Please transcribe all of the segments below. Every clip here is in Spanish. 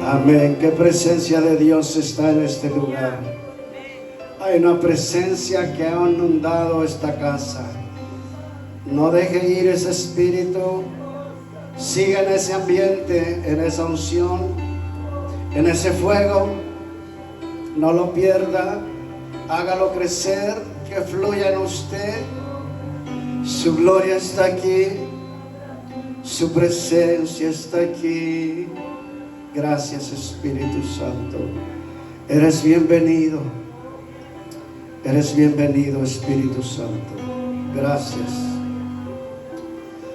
Amén. Qué presencia de Dios está en este lugar. Hay una presencia que ha inundado esta casa. No deje ir ese espíritu. Siga en ese ambiente, en esa unción, en ese fuego. No lo pierda. Hágalo crecer, que fluya en usted. Su gloria está aquí. Su presencia está aquí. Gracias, Espíritu Santo. Eres bienvenido. Eres bienvenido, Espíritu Santo. Gracias.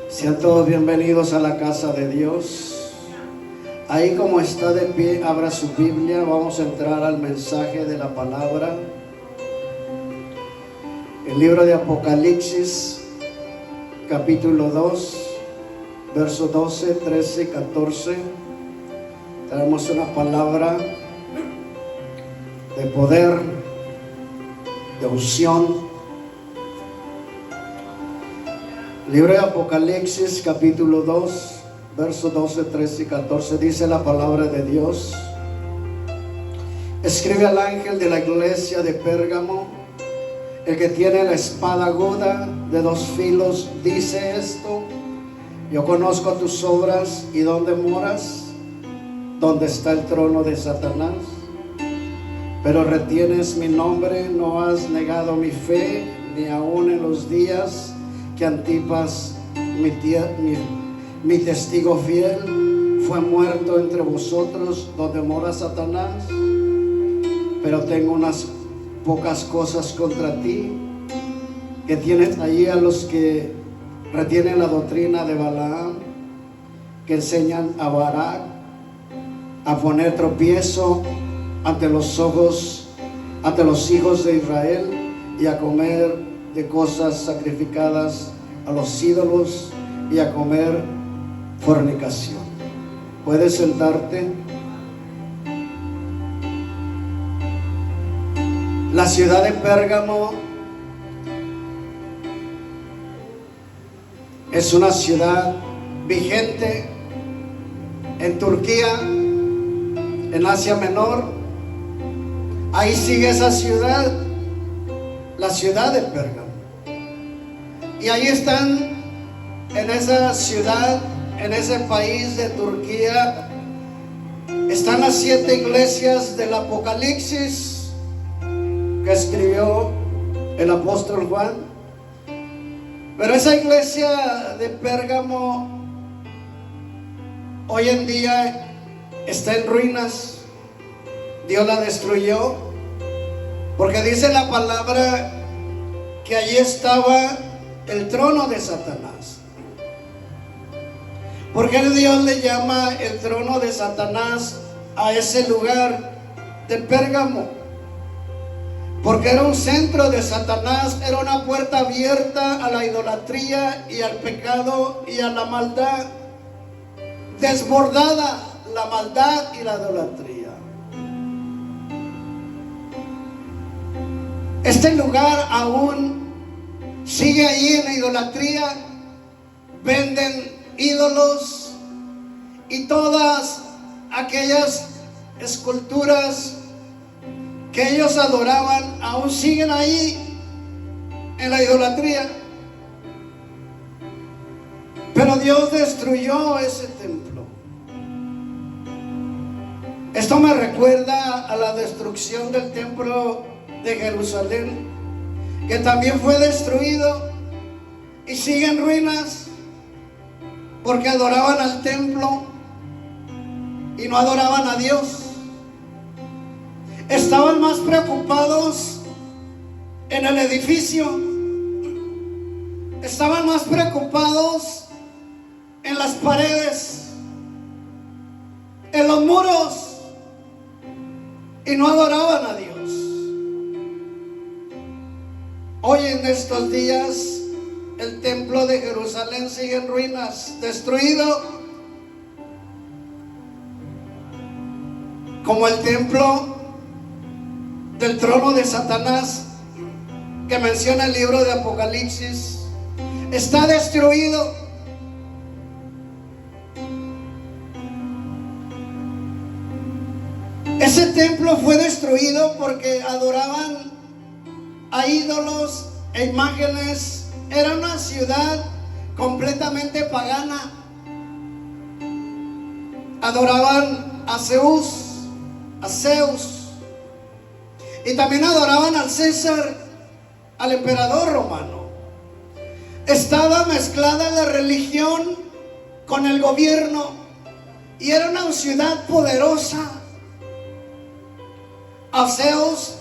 Sean todos bienvenidos a la casa de Dios. Ahí como está de pie, abra su Biblia. Vamos a entrar al mensaje de la palabra. El libro de Apocalipsis, capítulo 2, versos 12, 13 y 14. Tenemos una palabra de poder, de unción. Libro de Apocalipsis, capítulo 2, versos 12, 13 y 14. Dice la palabra de Dios: escribe al ángel de la iglesia de Pérgamo, el que tiene la espada aguda de dos filos, dice esto: yo conozco tus obras y dónde moras, donde está el trono de Satanás, pero retienes mi nombre, no has negado mi fe, ni aun en los días que Antipas, mi testigo fiel, fue muerto entre vosotros, donde mora Satanás. Pero tengo unas pocas cosas contra ti, que tienes allí a los que retienen la doctrina de Balaam, que enseñan a Barac a poner tropiezo ante los ojos, ante los hijos de Israel, y a comer de cosas sacrificadas a los ídolos, y a comer fornicación. ¿Puedes sentarte? La ciudad de Pérgamo es una ciudad vigente en Turquía, en Asia Menor. Ahí sigue esa ciudad, la ciudad de Pérgamo. Y ahí están, en esa ciudad, en ese país de Turquía, están las 7 iglesias del Apocalipsis que escribió el apóstol Juan. Pero esa iglesia de Pérgamo hoy en día está en ruinas. Dios la destruyó, porque dice la palabra que allí estaba el trono de Satanás. ¿Por qué Dios le llama el trono de Satanás a ese lugar de Pérgamo? Porque era un centro de Satanás, era una puerta abierta a la idolatría y al pecado y a la maldad, desbordada la maldad y la idolatría. Este lugar aún sigue allí en la idolatría. Venden ídolos y todas aquellas esculturas que ellos adoraban aún siguen ahí en la idolatría. Pero Dios destruyó ese templo. Esto me recuerda a la destrucción del templo de Jerusalén, que también fue destruido y sigue en ruinas, porque adoraban al templo y no adoraban a Dios. Estaban más preocupados en el edificio, estaban más preocupados en las paredes, en los muros, y no adoraban a Dios. Hoy en estos días el templo de Jerusalén sigue en ruinas, destruido, como el templo del trono de Satanás que menciona el libro de Apocalipsis. Está destruido. Ese templo fue destruido porque adoraban a ídolos e imágenes. Era una ciudad completamente pagana. Adoraban a Zeus, y también adoraban al César, al emperador romano. Estaba mezclada la religión con el gobierno y era una ciudad poderosa. A Zeus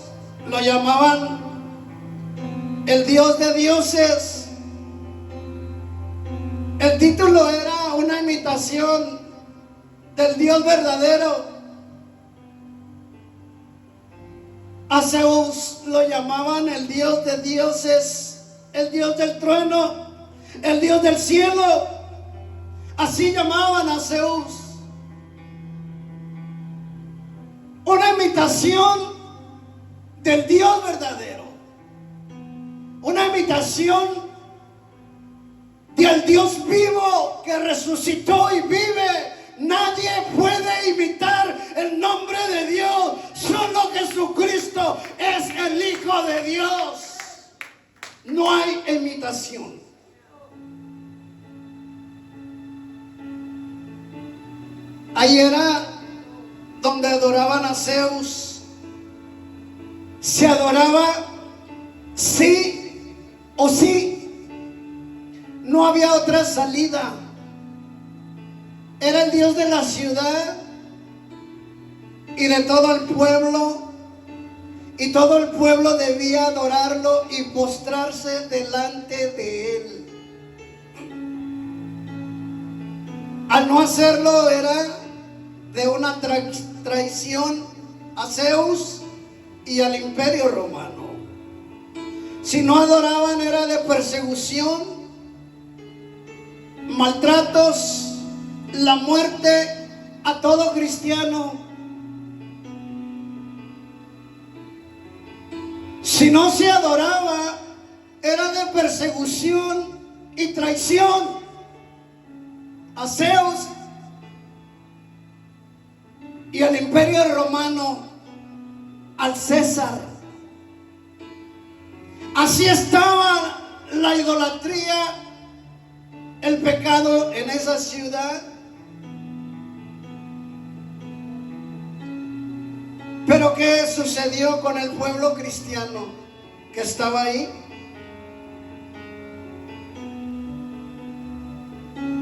lo llamaban el dios de dioses. El título era una imitación del Dios verdadero. A Zeus lo llamaban el Dios de dioses, el Dios del trueno, el Dios del cielo. Así llamaban a Zeus. Una imitación del Dios verdadero. Una imitación del Dios vivo que resucitó y vive. Nadie puede imitar el nombre de Dios. Solo Jesucristo es el Hijo de Dios. No hay imitación. Ahí era donde adoraban a Zeus. Se adoraba sí o sí. No había otra salida. Era el Dios de la ciudad y de todo el pueblo, y todo el pueblo debía adorarlo y postrarse delante de él. Al no hacerlo era de una traición a Zeus y al imperio romano. Si no adoraban era de persecución, maltratos, la muerte a todo cristiano. Si no se adoraba, era de persecución y traición a Zeus y al imperio romano, al César. Así estaba la idolatría, el pecado en esa ciudad. Pero ¿qué sucedió con el pueblo cristiano que estaba ahí?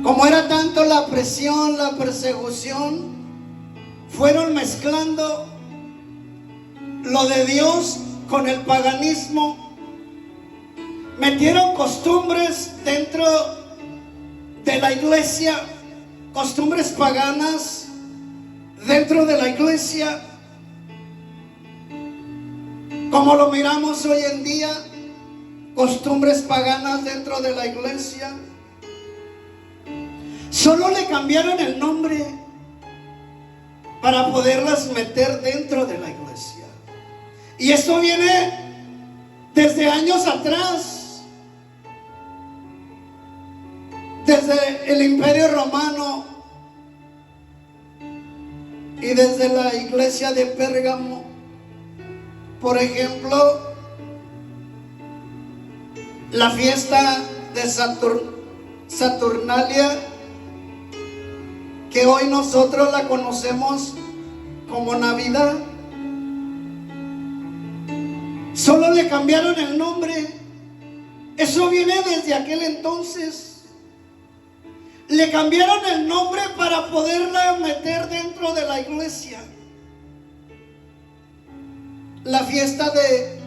Como era tanto la presión, la persecución, fueron mezclando lo de Dios con el paganismo. Metieron costumbres dentro de la iglesia, costumbres paganas dentro de la iglesia. Como lo miramos hoy en día, costumbres paganas dentro de la iglesia. Solo le cambiaron el nombre para poderlas meter dentro de la iglesia. Y esto viene desde años atrás, desde el imperio romano y desde la iglesia de Pérgamo. Por ejemplo, la fiesta de Saturnalia, que hoy nosotros la conocemos como Navidad. Solo le cambiaron el nombre. Eso viene desde aquel entonces. Le cambiaron el nombre para poderla meter dentro de la iglesia. La fiesta de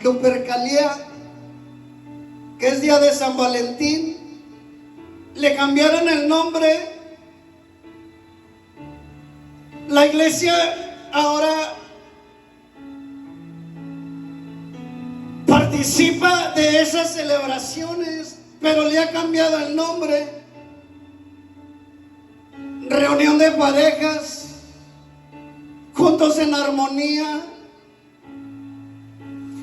Lupercalia, que es día de San Valentín, le cambiaron el nombre. La iglesia ahora participa de esas celebraciones, pero le ha cambiado el nombre. Reunión de parejas, juntos en armonía.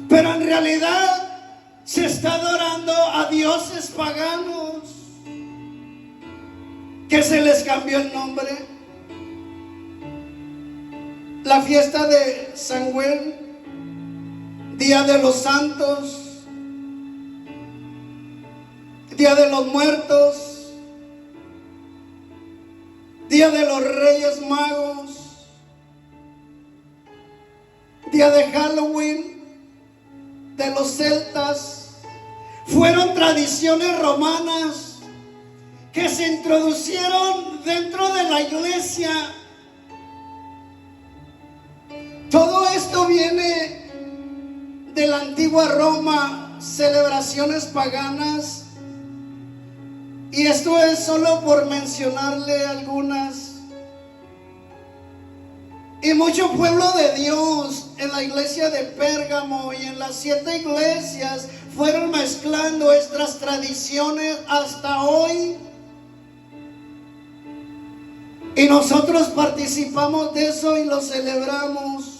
Pero en realidad se está adorando a dioses paganos que se les cambió el nombre. la fiesta de San Juan, Día de los Santos, Día de los Muertos, Día de los Reyes Magos, Día de Halloween, de los celtas, fueron tradiciones romanas que se introducieron dentro de la iglesia. Todo esto viene de la antigua Roma, celebraciones paganas, y esto es solo por mencionarle algunas. Y mucho pueblo de Dios en la iglesia de Pérgamo y en las 7 iglesias fueron mezclando estas tradiciones hasta hoy. Y nosotros participamos de eso y lo celebramos.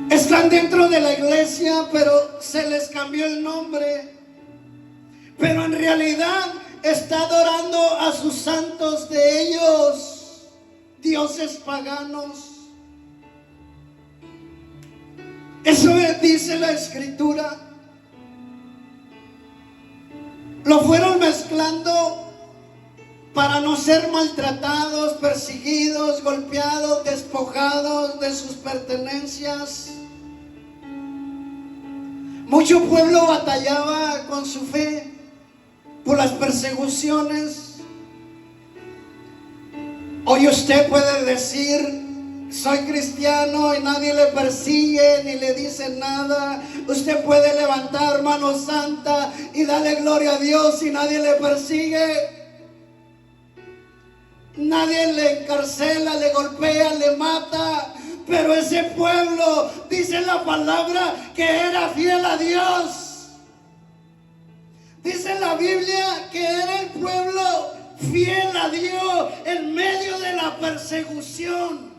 Están dentro de la iglesia, pero se les cambió el nombre. Pero en realidad está adorando a sus santos de ellos, dioses paganos. Eso dice la escritura. Lo fueron mezclando para no ser maltratados, perseguidos, golpeados, despojados de sus pertenencias. Mucho pueblo batallaba con su fe por las persecuciones. Hoy usted puede decir: soy cristiano y nadie le persigue ni le dice nada. Usted puede levantar mano santa y darle gloria a Dios y nadie le persigue. Nadie le encarcela, le golpea, le mata. Pero ese pueblo, dice la palabra, que era fiel a Dios. Dice la Biblia que era el pueblo fiel a Dios en medio de la persecución.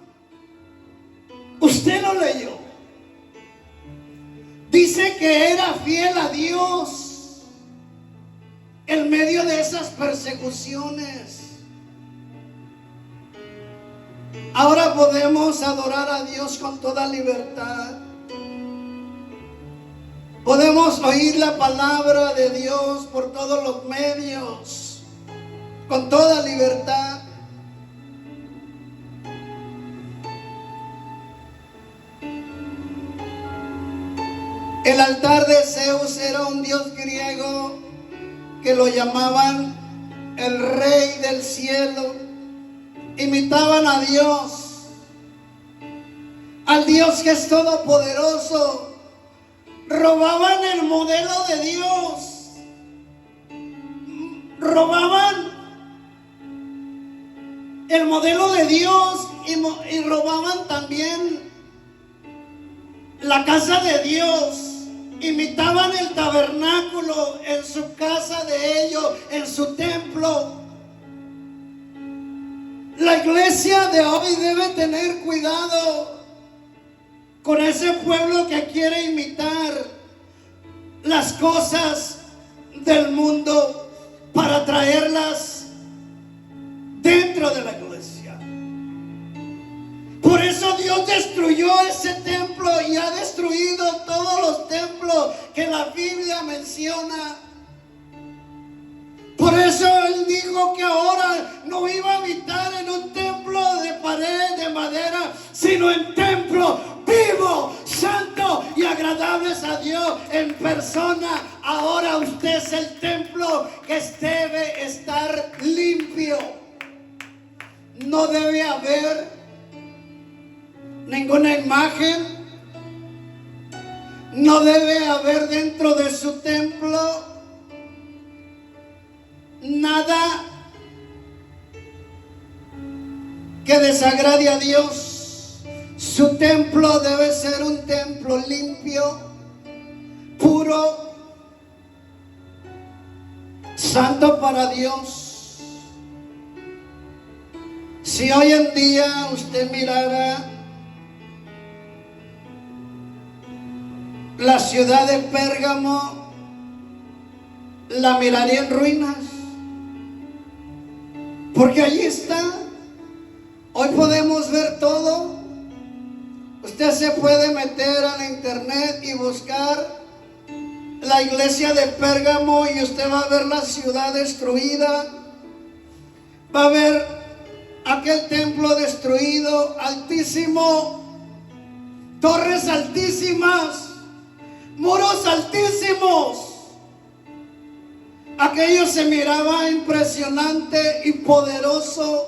Usted lo leyó. Dice que era fiel a Dios en medio de esas persecuciones. Ahora podemos adorar a Dios con toda libertad. Podemos oír la palabra de Dios por todos los medios, con toda libertad. El altar de Zeus era un dios griego que lo llamaban el rey del cielo. Imitaban a Dios, al Dios que es todopoderoso. Robaban el modelo de Dios, robaban el modelo de Dios y robaban también la casa de Dios. Imitaban el tabernáculo en su casa de ellos, en su templo. La iglesia de hoy debe tener cuidado con ese pueblo que quiere imitar las cosas del mundo para traerlas dentro de la iglesia. Por eso Dios destruyó ese templo y ha destruido todos los templos que la Biblia menciona. Por eso Él dijo que ahora no iba a habitar en un templo de pared de madera, sino en templo vivo, santo y agradables a Dios en persona. Ahora usted es el templo que debe estar limpio. No debe haber ninguna imagen. No debe haber dentro de su templo nada que desagrade a Dios. Su templo debe ser un templo limpio, puro, santo para Dios. Si hoy en día usted mirara la ciudad de Pérgamo, la miraría en ruinas. Porque allí está Hoy podemos ver todo. Usted se puede meter a la internet y buscar la iglesia de Pérgamo y usted va a ver la ciudad destruida. Va a ver aquel templo destruido, altísimo, torres altísimas, muros altísimos. Aquello se miraba impresionante y poderoso.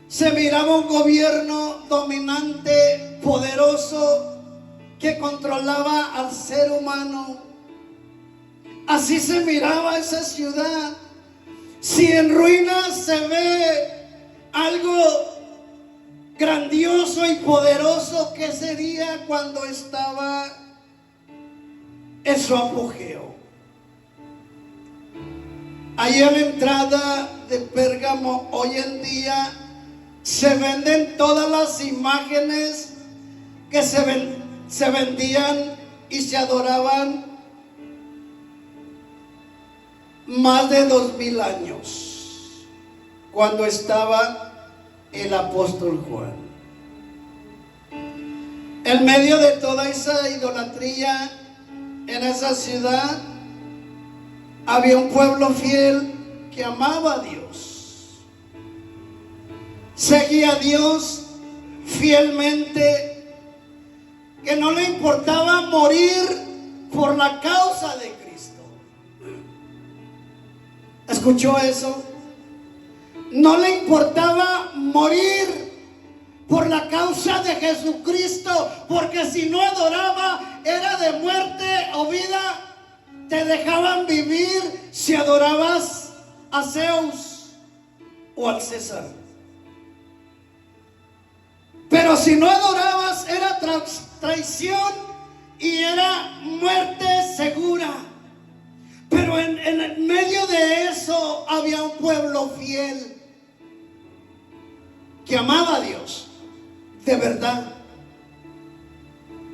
Se miraba un gobierno dominante, poderoso, que controlaba al ser humano. Así se miraba esa ciudad. Si en ruinas se ve algo grandioso y poderoso, ¿qué sería cuando estaba en su apogeo? Ahí a la entrada de Pérgamo hoy en día se venden todas las imágenes que se vendían y se adoraban más de 2000 años, cuando estaba el apóstol Juan. En medio de toda esa idolatría en esa ciudad había un pueblo fiel que amaba a Dios, seguía a Dios fielmente, que no le importaba morir por la causa de Cristo. ¿Escuchó eso? No le importaba morir por la causa de Jesucristo, porque si no adoraba era de muerte o vida. Te dejaban vivir si adorabas a Zeus o al César. Pero si no adorabas era traición y era muerte segura. Pero en medio de eso había un pueblo fiel que amaba a Dios de verdad.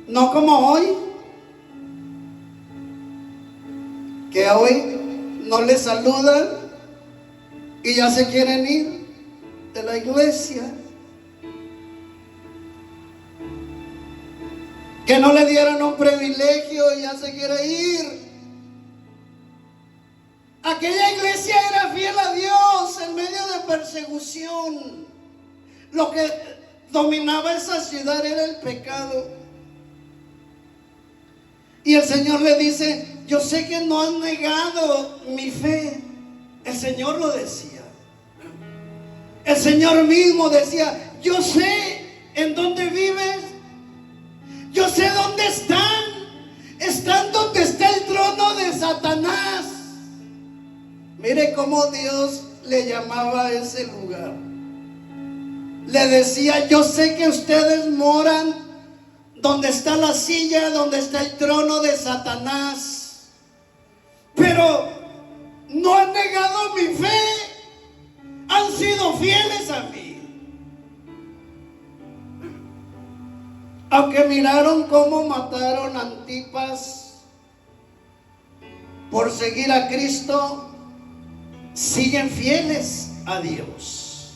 No como hoy, que hoy no le saludan y ya se quieren ir de la iglesia. Que no le dieron un privilegio y ya se quiere ir. Aquella iglesia era fiel a Dios en medio de persecución. Lo que dominaba esa ciudad era el pecado. Y el Señor le dice: yo sé que no han negado mi fe. El Señor lo decía. El Señor mismo decía: yo sé en dónde vives. Yo sé dónde están. Están donde está el trono de Satanás. Mire cómo Dios le llamaba a ese lugar. Le decía: yo sé que ustedes moran donde está la silla, donde está el trono de Satanás, pero no han negado mi fe, han sido fieles a mí. Aunque miraron cómo mataron a Antipas por seguir a Cristo, siguen fieles a Dios.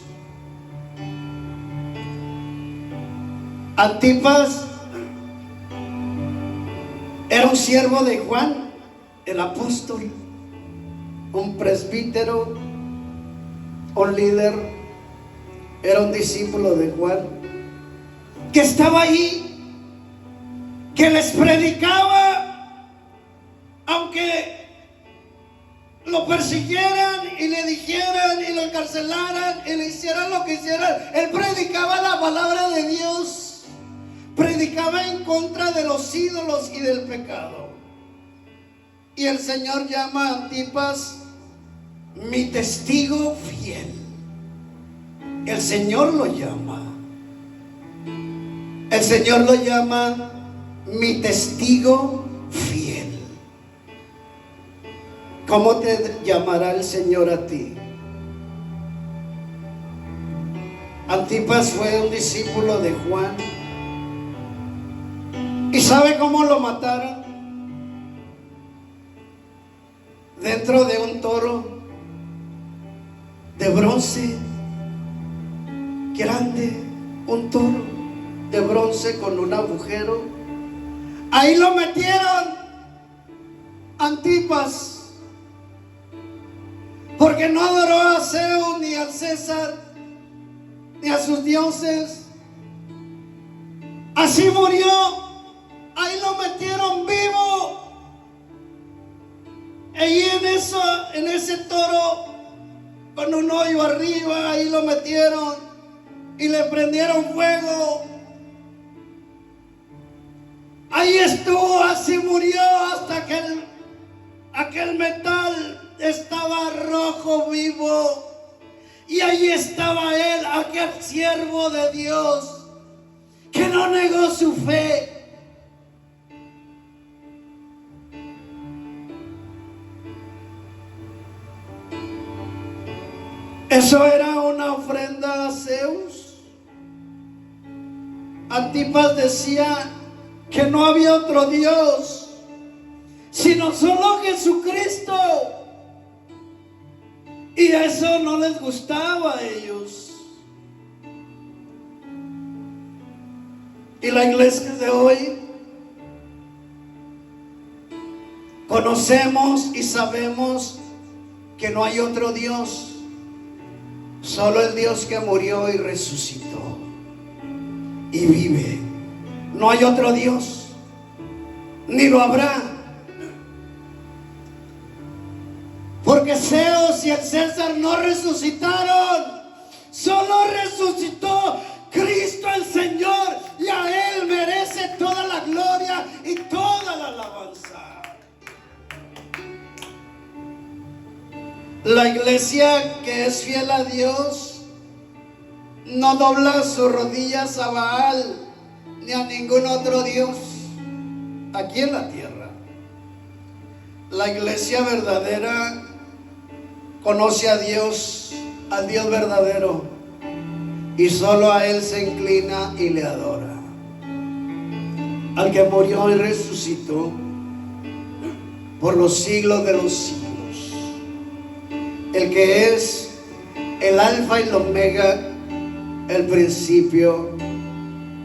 Antipas era un siervo de Juan, el apóstol, un presbítero, un líder, era un discípulo de Juan, que estaba ahí, que les predicaba, aunque lo persiguieran y le dijeran y lo encarcelaran y le hicieran lo que hicieran. Él predicaba la palabra de Dios, predicaba en contra de los ídolos y del pecado. Y el Señor llama a Antipas mi testigo fiel. El Señor lo llama. El Señor lo llama mi testigo fiel. ¿Cómo te llamará el Señor a ti? Antipas fue un discípulo de Juan. ¿Y sabe cómo lo mataron? Dentro de un toro de bronce grande, un toro de bronce con un agujero. Ahí lo metieron Antipas, porque no adoró a Zeus ni al César ni a sus dioses. Así murió. Ahí lo metieron vivo. Ahí en ese toro con un hoyo arriba, ahí lo metieron y le prendieron fuego. Ahí estuvo, así murió hasta que aquel metal estaba rojo vivo. Y ahí estaba él, aquel siervo de Dios que no negó su fe. Eso era una ofrenda a Zeus. Antipas decía que no había otro Dios, sino solo Jesucristo. Y eso no les gustaba a ellos. Y la iglesia de hoy conocemos y sabemos que no hay otro Dios, solo el Dios que murió y resucitó y vive. No hay otro Dios, ni lo habrá. Porque Zeus y el César no resucitaron, solo resucitó Cristo el Señor, y a Él merece toda la gloria y toda la alabanza. La iglesia que es fiel a Dios no dobla sus rodillas a Baal ni a ningún otro Dios aquí en la tierra. La iglesia verdadera conoce a Dios, al Dios verdadero, y solo a Él se inclina y le adora. Al que murió y resucitó por los siglos de los siglos. El que es el alfa y el omega, el principio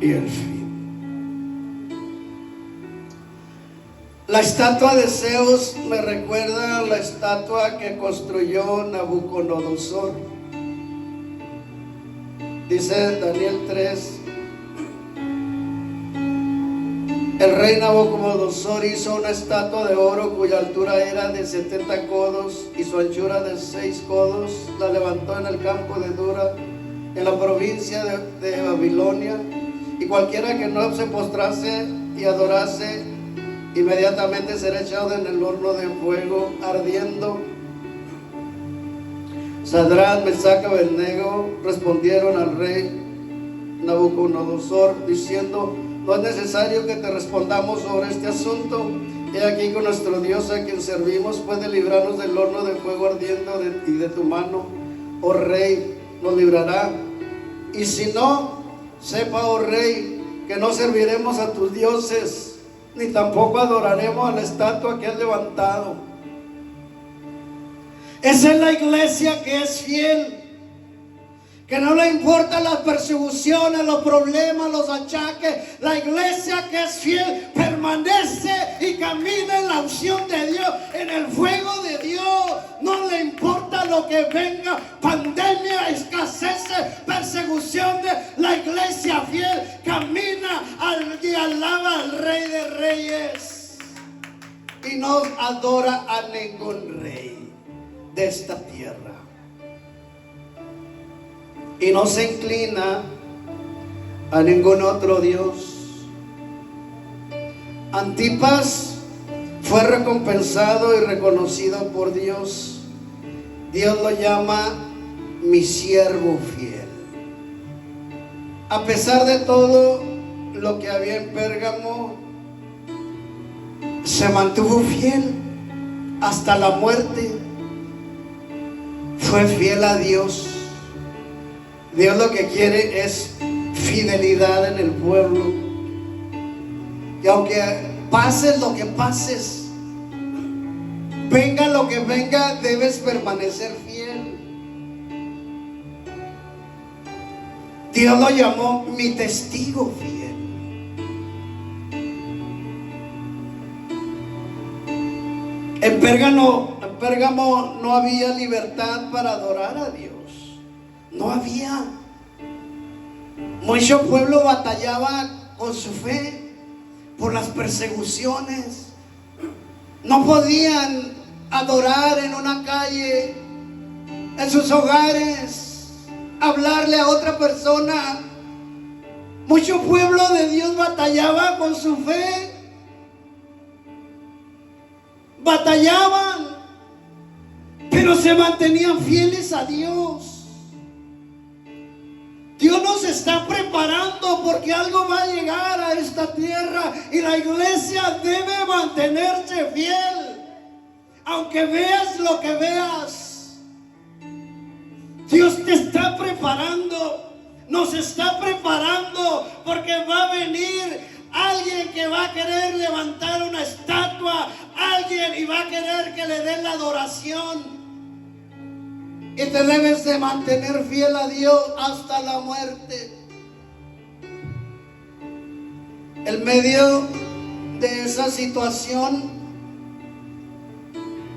y el fin. La estatua de Zeus me recuerda a la estatua que construyó Nabucodonosor. Dice Daniel 3: el rey Nabucodonosor hizo una estatua de oro cuya altura era de 70 codos y su anchura de 6 codos. La levantó en el campo de Dura, en la provincia de Babilonia, y cualquiera que no se postrase y adorase, inmediatamente será echado en el horno de fuego ardiendo. Sadrach, Mesach y Abednego respondieron al rey Nabucodonosor diciendo: no es necesario que te respondamos sobre este asunto. He aquí que nuestro Dios, a quien servimos, puede librarnos del horno de fuego ardiendo y de tu mano, oh rey, nos librará. Y si no, sepa, oh rey, que no serviremos a tus dioses, ni tampoco adoraremos a la estatua que has levantado. Esa es la iglesia que es fiel, que no le importan las persecuciones, los problemas, los achaques. La iglesia que es fiel permanece y camina en la unción de Dios, en el fuego de Dios. No le importa lo que venga, pandemia, escasez, persecuciones. La iglesia fiel camina y alaba al Rey de Reyes y no adora a ningún rey de esta tierra, y no se inclina a ningún otro Dios. Antipas fue recompensado y reconocido por Dios. Dios lo llama mi siervo fiel. A pesar de todo lo que había en Pérgamo, se mantuvo fiel hasta la muerte. Fue fiel a Dios. Dios lo que quiere es fidelidad en el pueblo. Y aunque pases lo que pases, venga lo que venga, debes permanecer fiel. Dios lo llamó mi testigo fiel. En Pérgamo no había libertad para adorar a Dios. No había. Mucho pueblo batallaba con su fe por las persecuciones. No podían adorar en una calle, en sus hogares, hablarle a otra persona. Mucho pueblo de Dios batallaba con su fe. Batallaban, pero se mantenían fieles a Dios. Dios nos está preparando porque algo va a llegar a esta tierra y la iglesia debe mantenerse fiel. Aunque veas lo que veas, Dios te está preparando, nos está preparando, porque va a venir alguien que va a querer levantar una estatua, alguien y va a querer que le den la adoración. Y te debes de mantener fiel a Dios hasta la muerte. En medio de esa situación,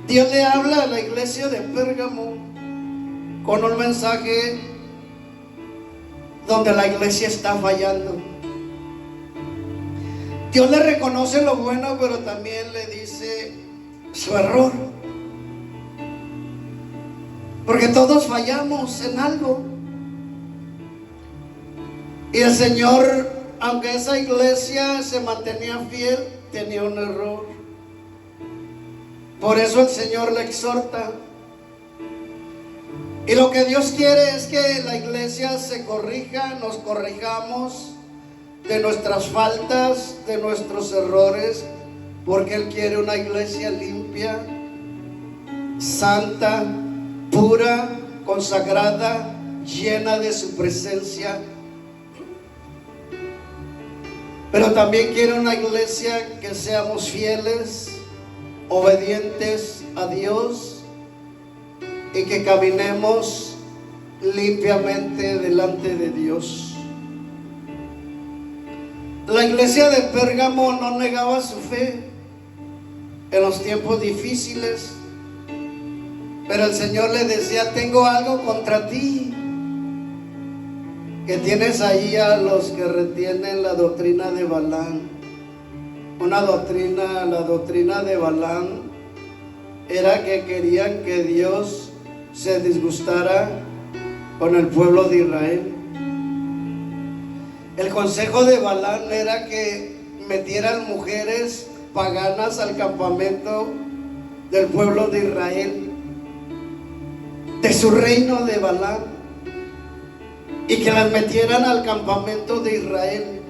Dios le habla a la iglesia de Pérgamo con un mensaje donde la iglesia está fallando. Dios le reconoce lo bueno, pero también le dice su error. Porque todos fallamos en algo. Y el Señor, aunque esa iglesia se mantenía fiel, tenía un error. Por eso el Señor le exhorta. Y lo que Dios quiere es que la iglesia se corrija, nos corrijamos de nuestras faltas, de nuestros errores, porque Él quiere una iglesia limpia, santa, pura, consagrada, llena de su presencia. Pero también quiere una iglesia que seamos fieles, obedientes a Dios y que caminemos limpiamente delante de Dios. La iglesia de Pérgamo no negaba su fe en los tiempos difíciles, pero el Señor le decía: tengo algo contra ti, que tienes ahí a los que retienen la doctrina de Balaam. La doctrina de Balaam era que querían que Dios se disgustara con el pueblo de Israel. El consejo de Balaam era que metieran mujeres paganas al campamento del pueblo de Israel, de su reino de Balaam, y que las metieran al campamento de Israel,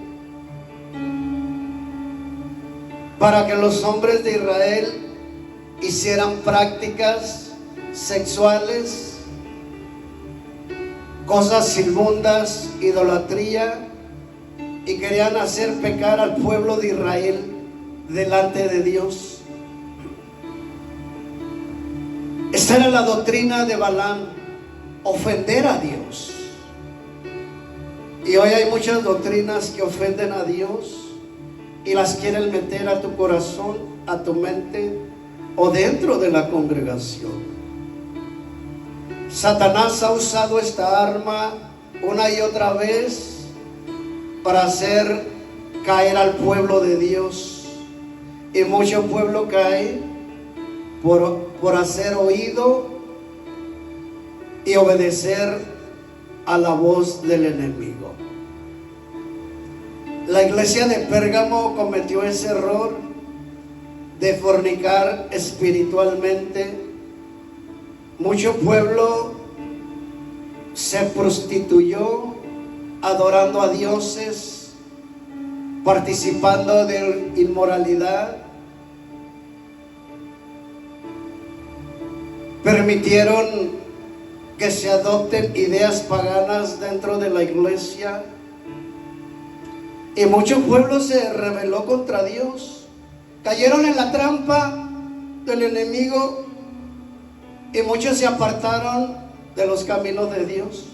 para que los hombres de Israel hicieran prácticas sexuales, cosas inmundas, idolatría, y querían hacer pecar al pueblo de Israel delante de Dios. Esa era la doctrina de Balaam, ofender a Dios. Y hoy hay muchas doctrinas que ofenden a Dios y las quieren meter a tu corazón, a tu mente o dentro de la congregación. Satanás ha usado esta arma una y otra vez para hacer caer al pueblo de Dios, y mucho pueblo cae por hacer oído y obedecer a la voz del enemigo. La iglesia de Pérgamo cometió ese error de fornicar espiritualmente. Mucho pueblo se prostituyó adorando a dioses, participando de inmoralidad. Permitieron que se adopten ideas paganas dentro de la iglesia, y mucho pueblo se rebeló contra Dios. Cayeron en la trampa del enemigo y muchos se apartaron de los caminos de Dios.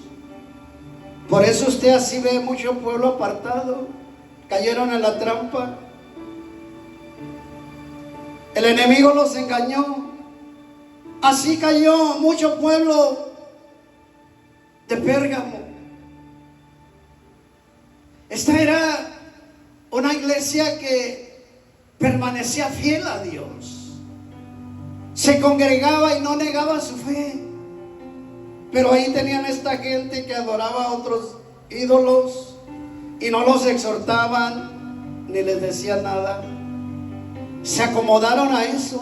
Por eso usted así ve mucho pueblo apartado. Cayeron en la trampa. El enemigo los engañó. Así cayó mucho pueblo de Pérgamo. Esta era una iglesia que permanecía fiel a Dios. Se congregaba y no negaba su fe. Pero ahí tenían esta gente que adoraba a otros ídolos y no los exhortaban ni les decían nada. Se acomodaron a eso,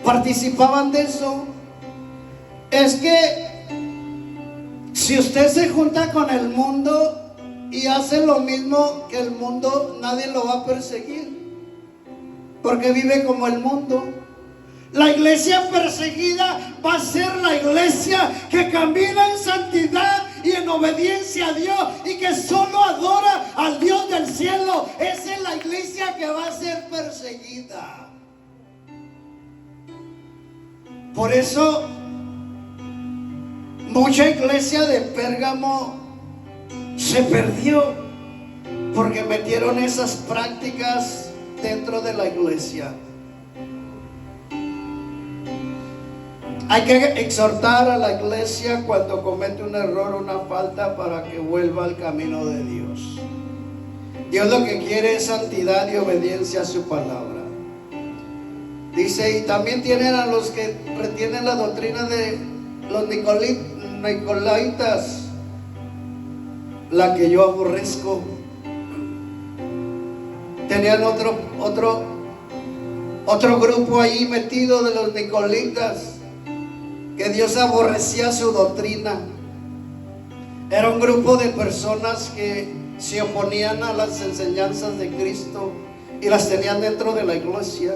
participaban de eso. Es que si usted se junta con el mundo y hace lo mismo que el mundo, nadie lo va a perseguir, porque vive como el mundo. La iglesia perseguida va a ser la iglesia que camina en santidad y en obediencia a Dios y que solo adora al Dios del cielo. Esa es la iglesia que va a ser perseguida. Por eso mucha iglesia de Pérgamo se perdió, porque metieron esas prácticas dentro de la iglesia. Hay que exhortar a la iglesia cuando comete un error, una falta, para que vuelva al camino de Dios. Dios lo que quiere es santidad y obediencia a su palabra. Dice, y también tienen a los que retienen la doctrina de los nicolaitas, la que yo aborrezco. Tenían otro grupo ahí metido de los nicolaitas, que Dios aborrecía su doctrina. Era un grupo de personas que se oponían a las enseñanzas de Cristo y las tenían dentro de la iglesia.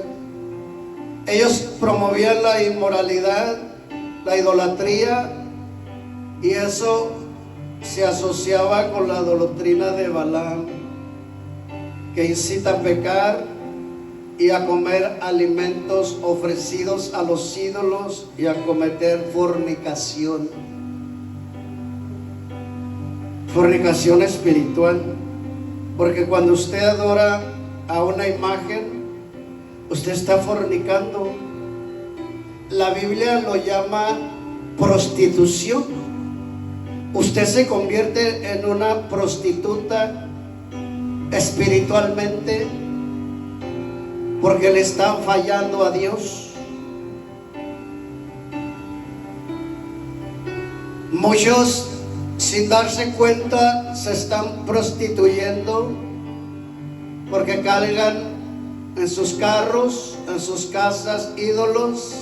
Ellos promovían la inmoralidad, la idolatría, y eso se asociaba con la doctrina de Balaam, que incita a pecar y a comer alimentos ofrecidos a los ídolos y a cometer fornicación. Fornicación espiritual. Porque cuando usted adora a una imagen, usted está fornicando. La Biblia lo llama prostitución. Usted se convierte en una prostituta espiritualmente, porque le están fallando a Dios. Muchos, sin darse cuenta, se están prostituyendo, porque cargan en sus carros, en sus casas, ídolos.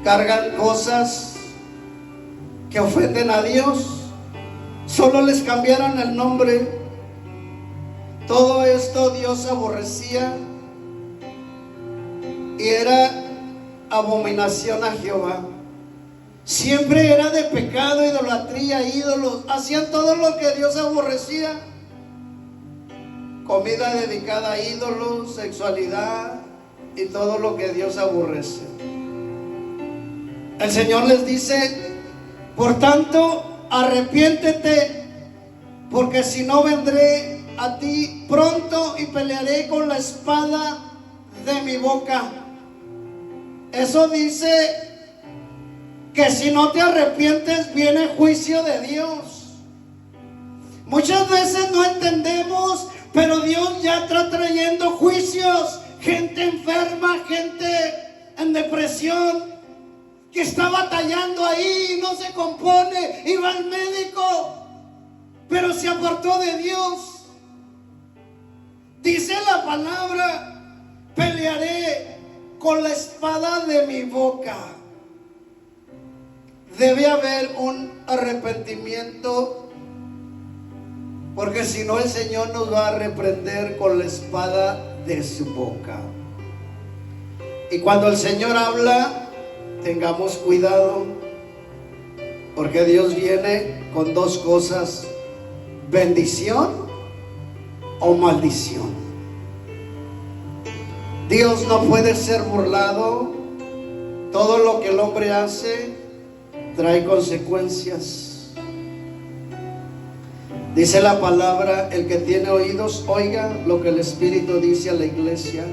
Cargan cosas que ofenden a Dios. Solo les cambiaron el nombre. Todo esto Dios aborrecía y era abominación a Jehová. Siempre era de pecado, idolatría, ídolos. Hacían todo lo que Dios aborrecía. Comida dedicada a ídolos, sexualidad y todo lo que Dios aborrece. El Señor les dice, por tanto, arrepiéntete, porque si no vendré a ti pronto y pelearé con la espada de mi boca. Eso dice que si no te arrepientes viene juicio de Dios. Muchas veces no entendemos, pero Dios ya está trayendo juicios. Gente enferma, gente en depresión, que está batallando ahí y no se compone, y va al médico, pero se apartó de Dios. Dice la palabra, pelearé con la espada de mi boca. Debe haber un arrepentimiento, porque si no el Señor nos va a reprender con la espada de su boca. Y cuando el Señor habla, tengamos cuidado, porque Dios viene con dos cosas: bendición o maldición. Dios no puede ser burlado. Todo lo que el hombre hace trae consecuencias. Dice la palabra: el que tiene oídos, oiga lo que el Espíritu dice a la iglesia.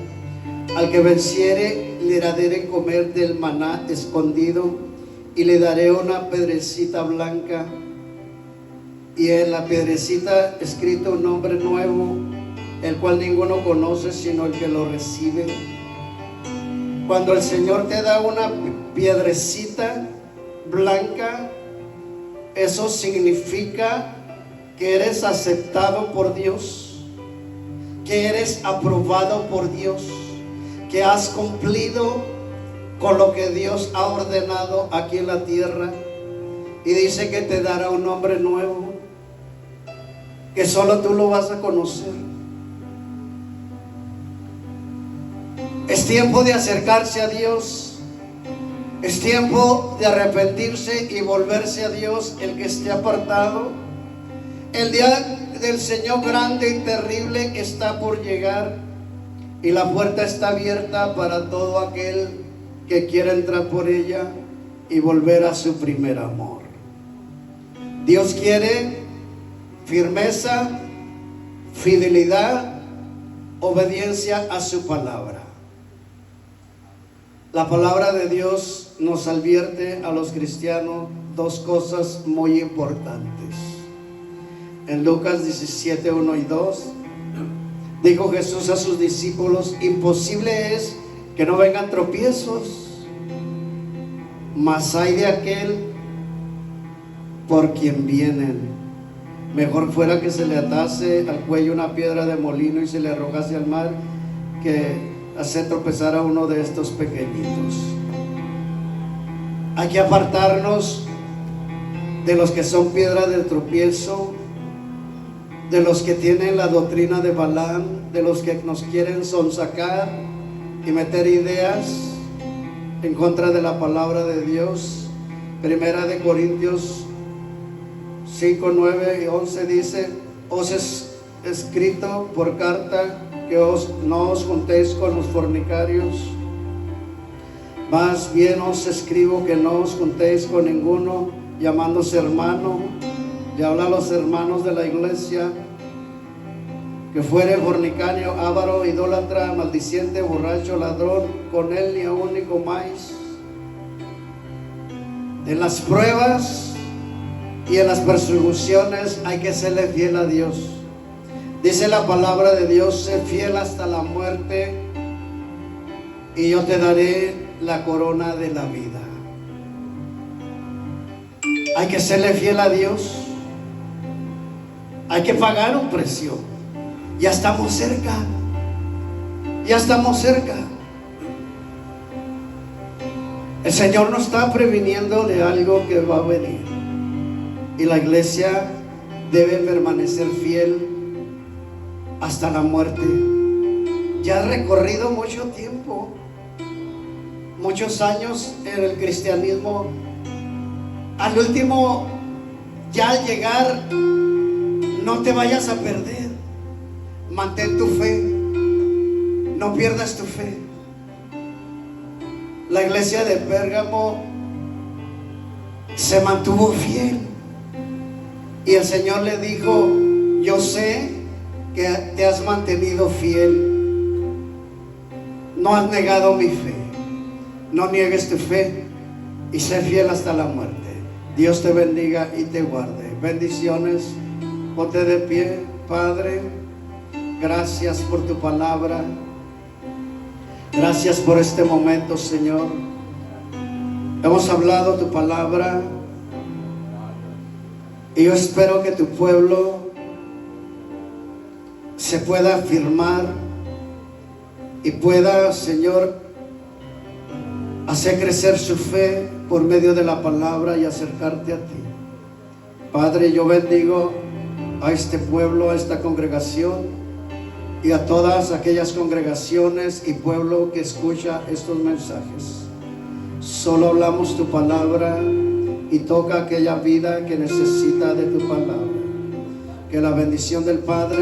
Al que venciere, le daré de comer del maná escondido, y le daré una piedrecita blanca, y en la piedrecita escrito un nombre nuevo, el cual ninguno conoce sino el que lo recibe. Cuando el Señor te da una piedrecita blanca, eso significa que eres aceptado por Dios, que eres aprobado por Dios, que has cumplido con lo que Dios ha ordenado aquí en la tierra. Y dice que te dará un nombre nuevo, que solo tú lo vas a conocer. Es tiempo de acercarse a Dios. Es tiempo de arrepentirse y volverse a Dios, el que esté apartado. El día del Señor grande y terrible está por llegar, y la puerta está abierta para todo aquel que quiera entrar por ella y volver a su primer amor. Dios quiere firmeza, fidelidad, obediencia a su palabra. La palabra de Dios nos advierte a los cristianos dos cosas muy importantes. En Lucas 17, 1 y 2, dijo Jesús a sus discípulos: imposible es que no vengan tropiezos, mas hay de aquel por quien vienen. Mejor fuera que se le atase al cuello una piedra de molino y se le arrojase al mar, que hacer tropezar a uno de estos pequeñitos. Hay que apartarnos de los que son piedra del tropiezo, de los que tienen la doctrina de Balaam, de los que nos quieren sonsacar y meter ideas en contra de la palabra de Dios. Primera de Corintios 5, 9 y 11 dice: os es escrito por carta que no os juntéis con los fornicarios, más bien os escribo que no os juntéis con ninguno, llamándose hermano. Le habla a los hermanos de la iglesia: que fuere fornicario, avaro, idólatra, maldiciente, borracho, ladrón, con él ni aun ni comáis. En las pruebas y en las persecuciones hay que serle fiel a Dios. Dice la palabra de Dios: sé fiel hasta la muerte, y yo te daré la corona de la vida. Hay que serle fiel a Dios. Hay que pagar un precio. Ya estamos cerca. Ya estamos cerca. El Señor nos está previniendo de algo que va a venir, y la iglesia debe permanecer fiel hasta la muerte. Ya ha recorrido mucho tiempo, muchos años en el cristianismo. Al último, ya al llegar, no te vayas a perder. Mantén tu fe, no pierdas tu fe. La iglesia de Pérgamo se mantuvo fiel, y el Señor le dijo: yo sé que te has mantenido fiel, no has negado mi fe, no niegues tu fe y sé fiel hasta la muerte. Dios te bendiga y te guarde. Bendiciones. Ponte de pie. Padre, gracias por tu palabra. Gracias por este momento, Señor. Hemos hablado tu palabra, y yo espero que tu pueblo se pueda afirmar y pueda, Señor, hacer crecer su fe por medio de la palabra y acercarte a ti. Padre, yo bendigo a este pueblo, a esta congregación, y a todas aquellas congregaciones y pueblo que escucha estos mensajes. Solo hablamos tu palabra, y toca aquella vida que necesita de tu palabra. Que la bendición del Padre,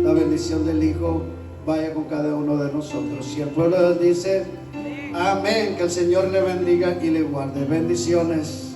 la bendición del Hijo vaya con cada uno de nosotros. Y el pueblo dice amén. Que el Señor le bendiga y le guarde. Bendiciones.